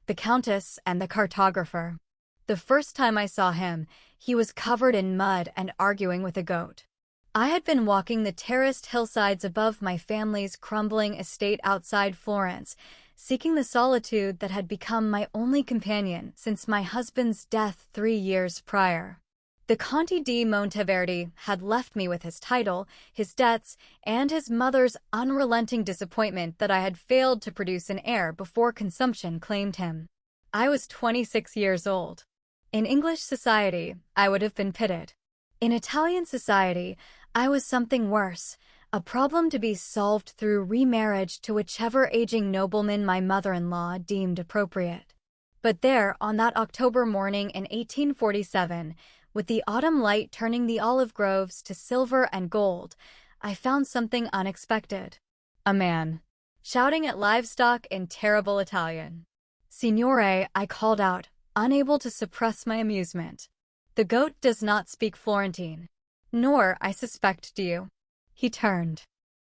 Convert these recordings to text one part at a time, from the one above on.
The Countess and the Cartographer. The first time I saw him, he was covered in mud and arguing with a goat. I had been walking the terraced hillsides above my family's crumbling estate outside Florence, seeking the solitude that had become my only companion since my husband's death 3 years prior. The Conte di Monteverdi had left me with his title, his debts, and his mother's unrelenting disappointment that I had failed to produce an heir before consumption claimed him. I was 26 years old. In English society, I would have been pitted. In Italian society, I was something worse, a problem to be solved through remarriage to whichever aging nobleman my mother-in-law deemed appropriate. But there, on that October morning in 1847, with the autumn light turning the olive groves to silver and gold, I found something unexpected. A man, shouting at livestock in terrible Italian. "Signore," I called out, unable to suppress my amusement. "The goat does not speak Florentine. Nor, I suspect, do you." He turned,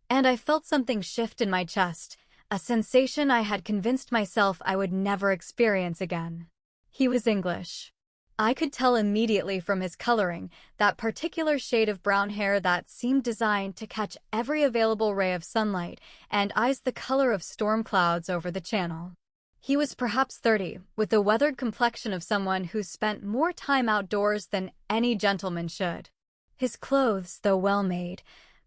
and I felt something shift in my chest, a sensation I had convinced myself I would never experience again. He was English. I could tell immediately from his coloring, that particular shade of brown hair that seemed designed to catch every available ray of sunlight, and eyes the color of storm clouds over the channel. He was perhaps 30, with the weathered complexion of someone who spent more time outdoors than any gentleman should. His clothes, though well-made,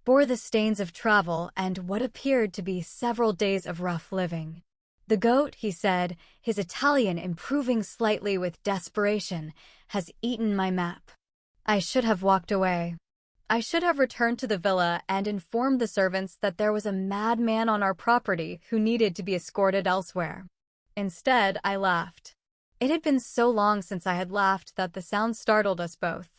bore the stains of travel and what appeared to be several days of rough living. "The goat," he said, his Italian improving slightly with desperation, "has eaten my map." I should have walked away. I should have returned to the villa and informed the servants that there was a madman on our property who needed to be escorted elsewhere. Instead, I laughed. It had been so long since I had laughed that the sound startled us both.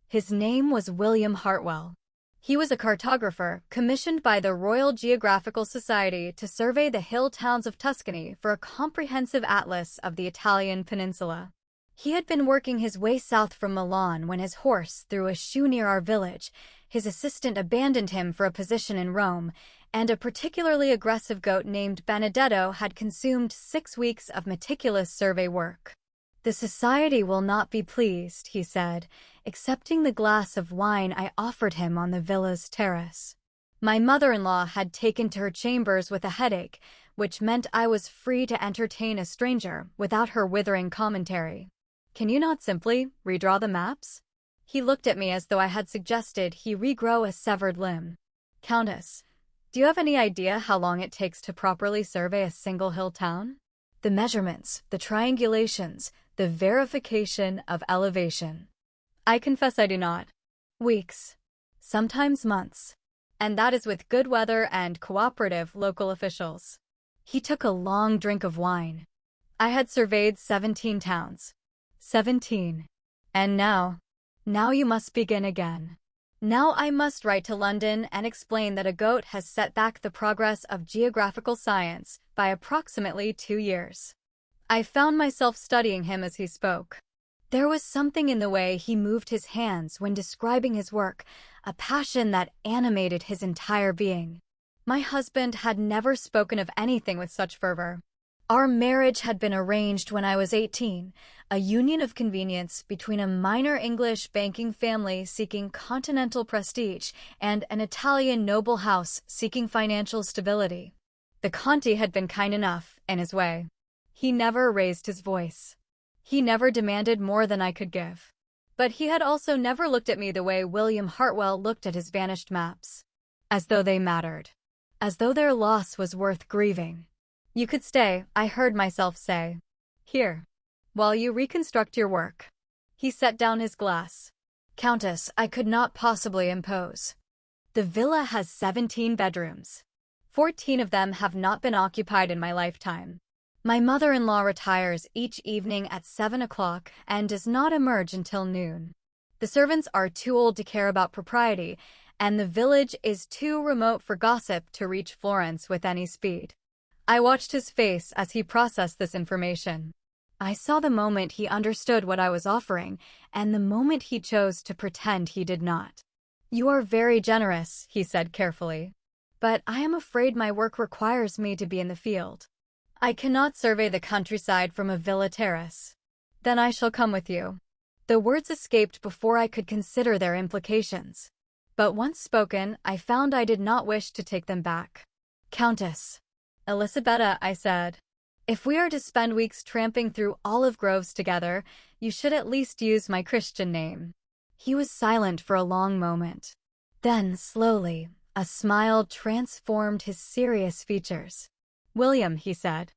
His name was William Hartwell. He was a cartographer commissioned by the Royal Geographical Society to survey the hill towns of Tuscany for a comprehensive atlas of the Italian peninsula. He had been working his way south from Milan when his horse threw a shoe near our village, his assistant abandoned him for a position in Rome, and a particularly aggressive goat named Benedetto had consumed 6 weeks of meticulous survey work. "The society will not be pleased," he said, accepting the glass of wine I offered him on the villa's terrace. My mother-in-law had taken to her chambers with a headache, which meant I was free to entertain a stranger without her withering commentary. "Can you not simply redraw the maps?" He looked at me as though I had suggested he regrow a severed limb. "Countess, do you have any idea how long it takes to properly survey a single hill town? The measurements, the triangulations, the verification of elevation." I confess I do not. "Weeks, sometimes months. And that is with good weather and cooperative local officials." He took a long drink of wine. "I had surveyed 17 towns. 17. And now you must begin again. Now I must write to London and explain that a goat has set back the progress of geographical science by approximately 2 years. I found myself studying him as he spoke. There was something in the way he moved his hands when describing his work, a passion that animated his entire being. My husband had never spoken of anything with such fervor. Our marriage had been arranged when I was 18, a union of convenience between a minor English banking family seeking continental prestige and an Italian noble house seeking financial stability. The Conte had been kind enough, in his way. He never raised his voice. He never demanded more than I could give. But he had also never looked at me the way William Hartwell looked at his vanished maps. As though they mattered. As though their loss was worth grieving. "You could stay," I heard myself say. "Here. While you reconstruct your work." He set down his glass. "Countess, I could not possibly impose. The villa has 17 bedrooms. 14 of them have not been occupied in my lifetime. My mother-in-law retires each evening at 7 o'clock and does not emerge until noon. The servants are too old to care about propriety, and the village is too remote for gossip to reach Florence with any speed." I watched his face as he processed this information. I saw the moment he understood what I was offering, and the moment he chose to pretend he did not. "You are very generous," he said carefully. "But I am afraid my work requires me to be in the field. I cannot survey the countryside from a villa terrace. Then I shall come with you. The words escaped before I could consider their implications. But once spoken, I found I did not wish to take them back. Countess. Elisabetta, I said. If we are to spend weeks tramping through olive groves together, you should at least use my Christian name. He was silent for a long moment. Then, slowly, a smile transformed his serious features. William, he said.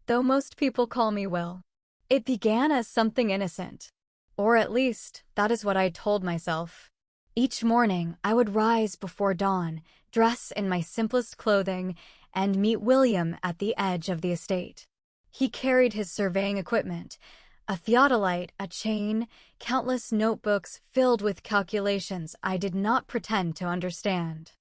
Though most people call me Will. It began as something innocent. Or at least, that is what I told myself. Each morning, I would rise before dawn, dress in my simplest clothing, and meet William at the edge of the estate. He carried his surveying equipment, a theodolite, a chain, countless notebooks filled with calculations I did not pretend to understand.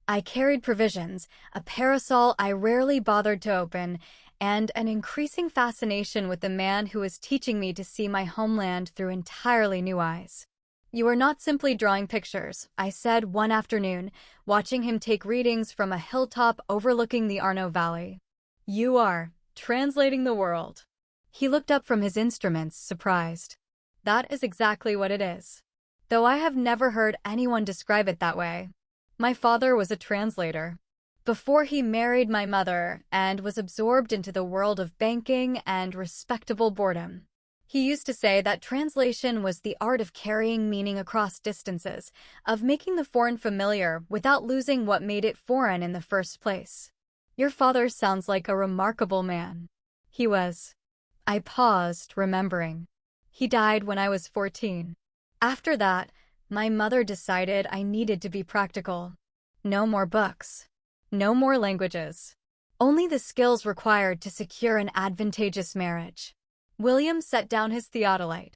I carried provisions, a parasol I rarely bothered to open, and an increasing fascination with the man who was teaching me to see my homeland through entirely new eyes. You are not simply drawing pictures, I said one afternoon, watching him take readings from a hilltop overlooking the Arno Valley. You are translating the world. He looked up from his instruments, surprised. That is exactly what it is. Though I have never heard anyone describe it that way. My father was a translator. Before he married my mother and was absorbed into the world of banking and respectable boredom. He used to say that translation was the art of carrying meaning across distances, of making the foreign familiar without losing what made it foreign in the first place. Your father sounds like a remarkable man. He was. I paused, remembering. He died when I was 14. After that, my mother decided I needed to be practical. No more books. No more languages. Only the skills required to secure an advantageous marriage. William set down his theodolite.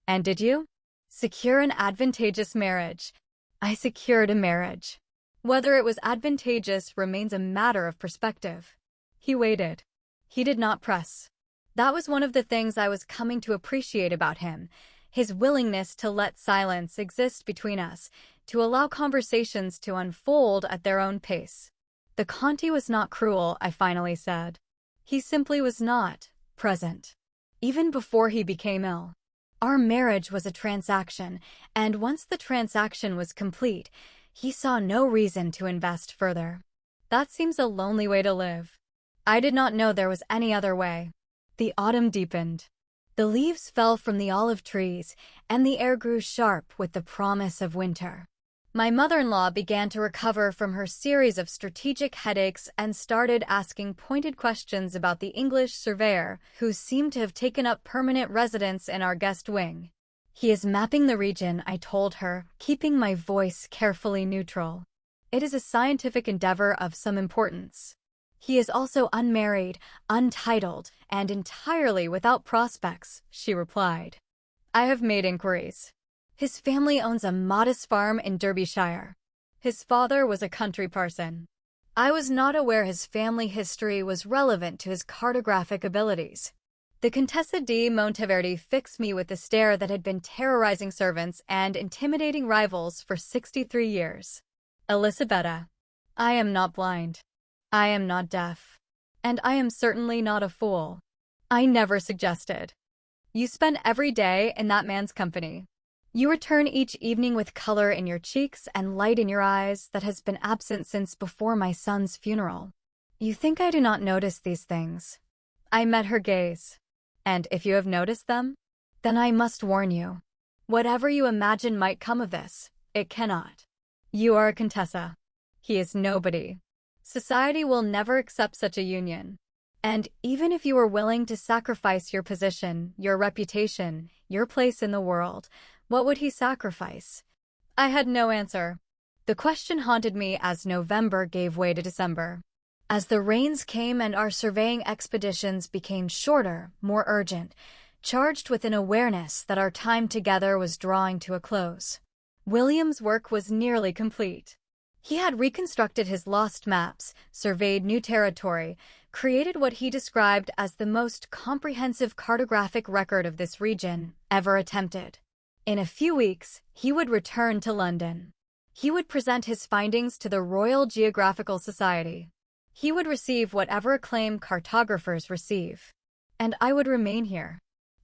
And did you? Secure an advantageous marriage. I secured a marriage. Whether it was advantageous remains a matter of perspective. He waited. He did not press. That was one of the things I was coming to appreciate about him, his willingness to let silence exist between us, to allow conversations to unfold at their own pace. The Conti was not cruel, I finally said. He simply was not present. Even before he became ill. Our marriage was a transaction, and once the transaction was complete, he saw no reason to invest further. That seems a lonely way to live. I did not know there was any other way. The autumn deepened. The leaves fell from the olive trees, and the air grew sharp with the promise of winter. My mother-in-law began to recover from her series of strategic headaches and started asking pointed questions about the English surveyor, who seemed to have taken up permanent residence in our guest wing. He is mapping the region, I told her, keeping my voice carefully neutral. It is a scientific endeavor of some importance. He is also unmarried, untitled, and entirely without prospects, she replied. I have made inquiries. His family owns a modest farm in Derbyshire. His father was a country parson. I was not aware his family history was relevant to his cartographic abilities. The Contessa di Monteverdi fixed me with the stare that had been terrorizing servants and intimidating rivals for 63 years. Elisabetta, I am not blind. I am not deaf. And I am certainly not a fool. I never suggested. You spend every day in that man's company. You return each evening with color in your cheeks and light in your eyes that has been absent since before my son's funeral. You think I do not notice these things. I met her gaze. And if you have noticed them, then I must warn you. Whatever you imagine might come of this, it cannot. You are a Contessa. He is nobody. Society will never accept such a union. And even if you were willing to sacrifice your position, your reputation, your place in the world, what would he sacrifice? I had no answer. The question haunted me as November gave way to December. As the rains came and our surveying expeditions became shorter, more urgent, charged with an awareness that our time together was drawing to a close. William's work was nearly complete. He had reconstructed his lost maps, surveyed new territory, created what he described as the most comprehensive cartographic record of this region ever attempted. In a few weeks, he would return to London. He would present his findings to the Royal Geographical Society. He would receive whatever acclaim cartographers receive. And I would remain here,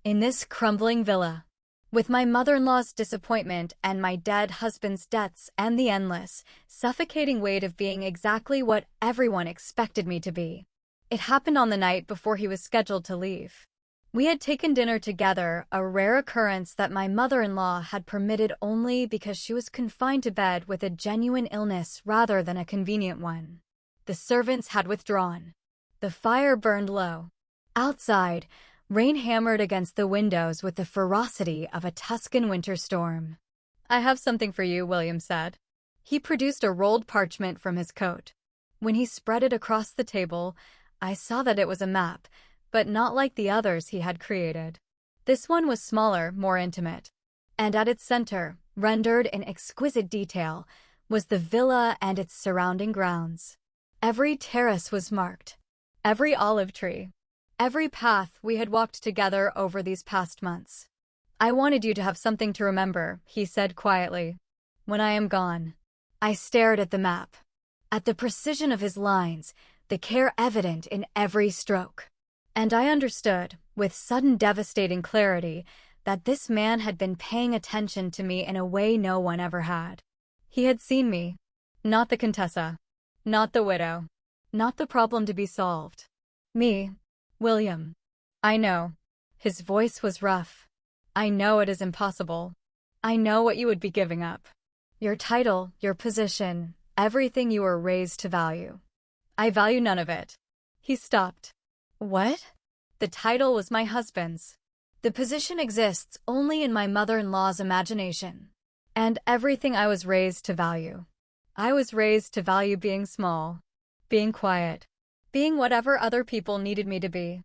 in this crumbling villa, with my mother-in-law's disappointment and my dead husband's debts and the endless, suffocating weight of being exactly what everyone expected me to be. It happened on the night before he was scheduled to leave. We had taken dinner together, a rare occurrence that my mother-in-law had permitted only because she was confined to bed with a genuine illness rather than a convenient one. The servants had withdrawn. The fire burned low. Outside, rain hammered against the windows with the ferocity of a Tuscan winter storm. "I have something for you," William said. He produced a rolled parchment from his coat. When he spread it across the table, I saw that it was a map, but not like the others he had created. This one was smaller, more intimate. And at its center, rendered in exquisite detail, was the villa and its surrounding grounds. Every terrace was marked, every olive tree, every path we had walked together over these past months. "I wanted you to have something to remember," he said quietly, "when I am gone." I stared at the map, at the precision of his lines, the care evident in every stroke. And I understood, with sudden devastating clarity, that this man had been paying attention to me in a way no one ever had. He had seen me, not the Contessa, not the widow, not the problem to be solved. Me, William. "I know." His voice was rough. "I know it is impossible. I know what you would be giving up. Your title, your position, everything you were raised to value. I value none of it." He stopped. "What?" "The title was my husband's. The position exists only in my mother-in-law's imagination. And everything I was raised to value. I was raised to value being small, being quiet, being whatever other people needed me to be."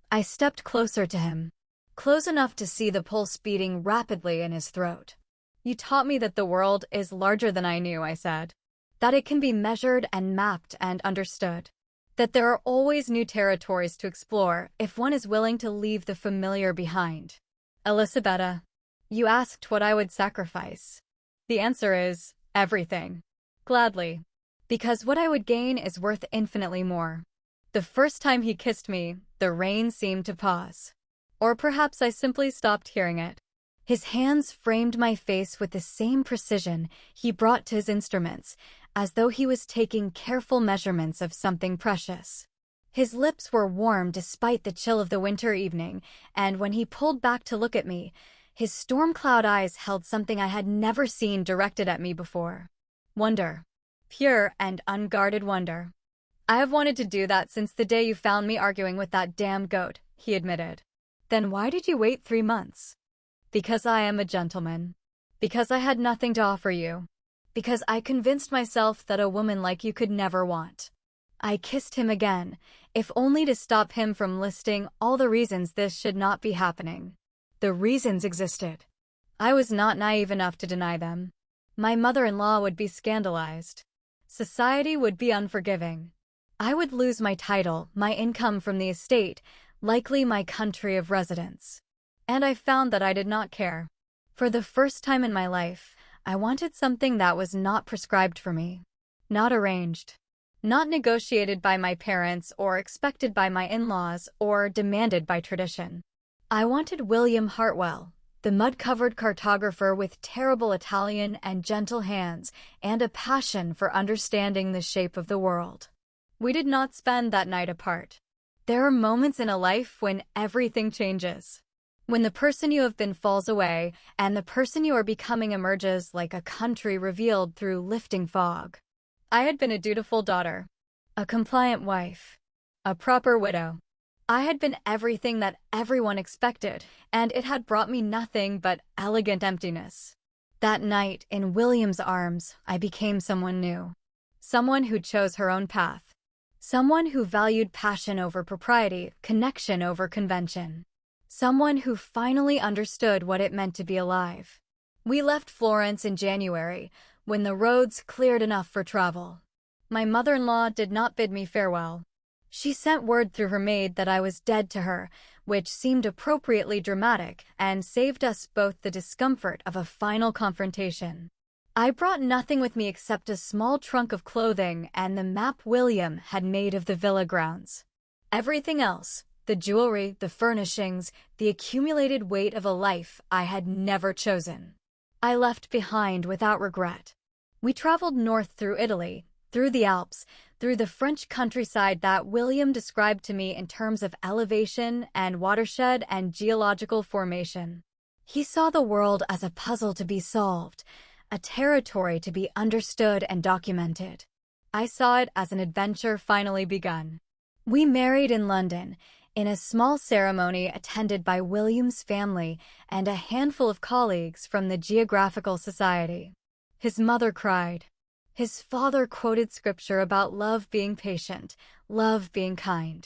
I stepped closer to him, close enough to see the pulse beating rapidly in his throat. "You taught me that the world is larger than I knew," I said. "That it can be measured and mapped and understood. That there are always new territories to explore if one is willing to leave the familiar behind." "Elisabetta, you asked what I would sacrifice. The answer is everything. Gladly. Because what I would gain is worth infinitely more." The first time he kissed me, the rain seemed to pause. Or perhaps I simply stopped hearing it. His hands framed my face with the same precision he brought to his instruments, as though he was taking careful measurements of something precious. His lips were warm despite the chill of the winter evening, and when he pulled back to look at me, his storm cloud eyes held something I had never seen directed at me before. Wonder. Pure and unguarded wonder. "I have wanted to do that since the day you found me arguing with that damn goat," he admitted. "Then why did you wait 3 months?" "Because I am a gentleman. Because I had nothing to offer you. Because I convinced myself that a woman like you could never want." I kissed him again, if only to stop him from listing all the reasons this should not be happening. The reasons existed. I was not naive enough to deny them. My mother-in-law would be scandalized. Society would be unforgiving. I would lose my title, my income from the estate, likely my country of residence. And I found that I did not care. For the first time in my life, I wanted something that was not prescribed for me. Not arranged. Not negotiated by my parents or expected by my in-laws or demanded by tradition. I wanted William Hartwell, the mud-covered cartographer with terrible Italian and gentle hands and a passion for understanding the shape of the world. We did not spend that night apart. There are moments in a life when everything changes. When the person you have been falls away and the person you are becoming emerges like a country revealed through lifting fog. I had been a dutiful daughter, a compliant wife, a proper widow. I had been everything that everyone expected, and it had brought me nothing but elegant emptiness. That night, in William's arms, I became someone new. Someone who chose her own path. Someone who valued passion over propriety, connection over convention. Someone who finally understood what it meant to be alive. We left Florence in January, when the roads cleared enough for travel. My mother-in-law did not bid me farewell. She sent word through her maid that I was dead to her, which seemed appropriately dramatic and saved us both the discomfort of a final confrontation. I brought nothing with me except a small trunk of clothing and the map William had made of the villa grounds. Everything else, the jewelry, the furnishings, the accumulated weight of a life I had never chosen, I left behind without regret. We traveled north through Italy, through the Alps, through the French countryside that William described to me in terms of elevation and watershed and geological formation. He saw the world as a puzzle to be solved, a territory to be understood and documented. I saw it as an adventure finally begun. We married in London, in a small ceremony attended by William's family and a handful of colleagues from the Geographical Society. His mother cried. His father quoted scripture about love being patient, love being kind.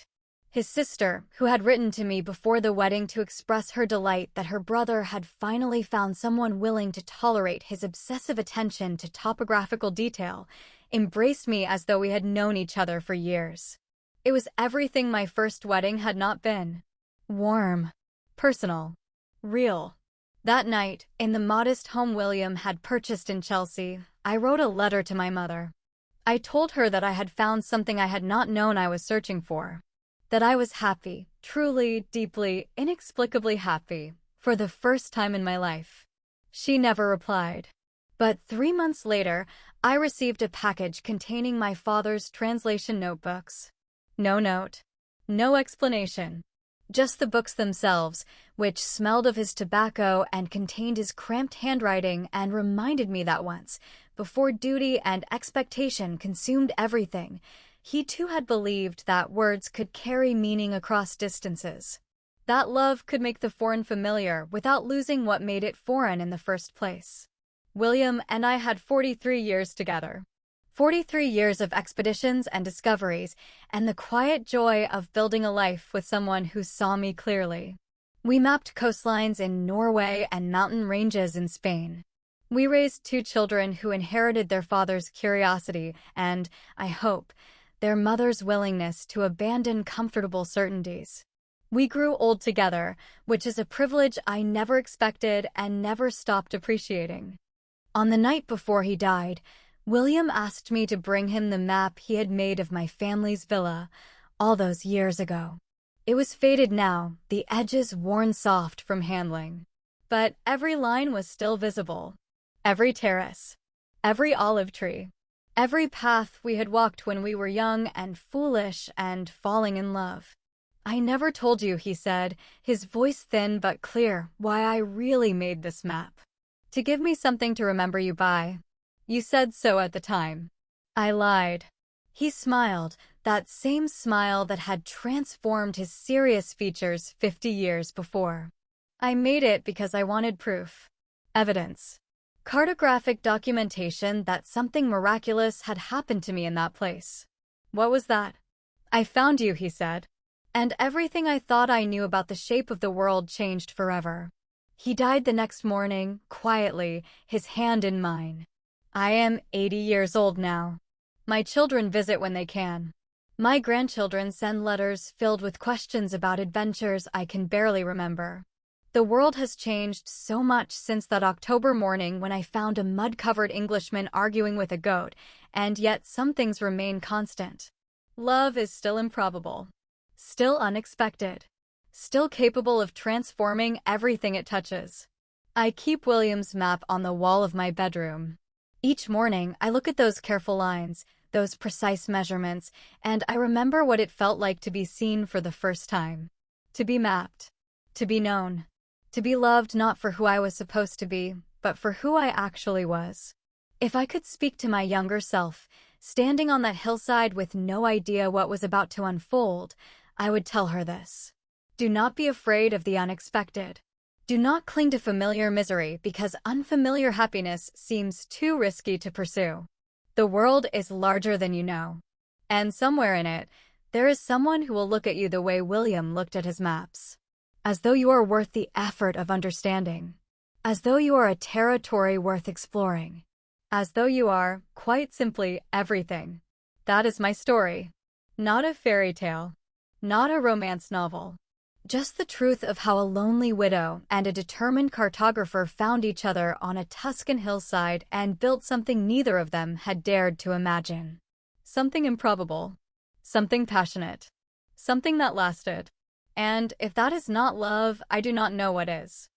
His sister, who had written to me before the wedding to express her delight that her brother had finally found someone willing to tolerate his obsessive attention to topographical detail, embraced me as though we had known each other for years. It was everything my first wedding had not been. Warm, personal, real. That night, in the modest home William had purchased in Chelsea, I wrote a letter to my mother. I told her that I had found something I had not known I was searching for. That I was happy, truly, deeply, inexplicably happy, for the first time in my life. She never replied. But 3 months later, I received a package containing my father's translation notebooks. No note, no explanation. Just the books themselves, which smelled of his tobacco and contained his cramped handwriting and reminded me that once, before duty and expectation consumed everything, he too had believed that words could carry meaning across distances. That love could make the foreign familiar without losing what made it foreign in the first place. William and I had 43 years together. 43 years of expeditions and discoveries, and the quiet joy of building a life with someone who saw me clearly. We mapped coastlines in Norway and mountain ranges in Spain. We raised 2 children who inherited their father's curiosity and, I hope, their mother's willingness to abandon comfortable certainties. We grew old together, which is a privilege I never expected and never stopped appreciating. On the night before he died, William asked me to bring him the map he had made of my family's villa all those years ago. It was faded now, the edges worn soft from handling. But every line was still visible. Every terrace, every olive tree, every path we had walked when we were young and foolish and falling in love. I never told you, he said, his voice thin but clear, why I really made this map. To give me something to remember you by. You said so at the time. I lied. He smiled, that same smile that had transformed his serious features 50 years before. I made it because I wanted proof. Evidence. Cartographic documentation that something miraculous had happened to me in that place. What was that? I found you, he said. And everything I thought I knew about the shape of the world changed forever. He died the next morning, quietly, his hand in mine. I am 80 years old now. My children visit when they can. My grandchildren send letters filled with questions about adventures I can barely remember. The world has changed so much since that October morning when I found a mud-covered Englishman arguing with a goat, and yet some things remain constant. Love is still improbable, still unexpected, still capable of transforming everything it touches. I keep William's map on the wall of my bedroom. Each morning, I look at those careful lines, those precise measurements, and I remember what it felt like to be seen for the first time. To be mapped. To be known. To be loved not for who I was supposed to be, but for who I actually was. If I could speak to my younger self, standing on that hillside with no idea what was about to unfold, I would tell her this. Do not be afraid of the unexpected. Do not cling to familiar misery because unfamiliar happiness seems too risky to pursue. The world is larger than you know. And somewhere in it, there is someone who will look at you the way William looked at his maps. As though you are worth the effort of understanding. As though you are a territory worth exploring. As though you are, quite simply, everything. That is my story. Not a fairy tale. Not a romance novel. Just the truth of how a lonely widow and a determined cartographer found each other on a Tuscan hillside and built something neither of them had dared to imagine. Something improbable. Something passionate. Something that lasted. And if that is not love, I do not know what is.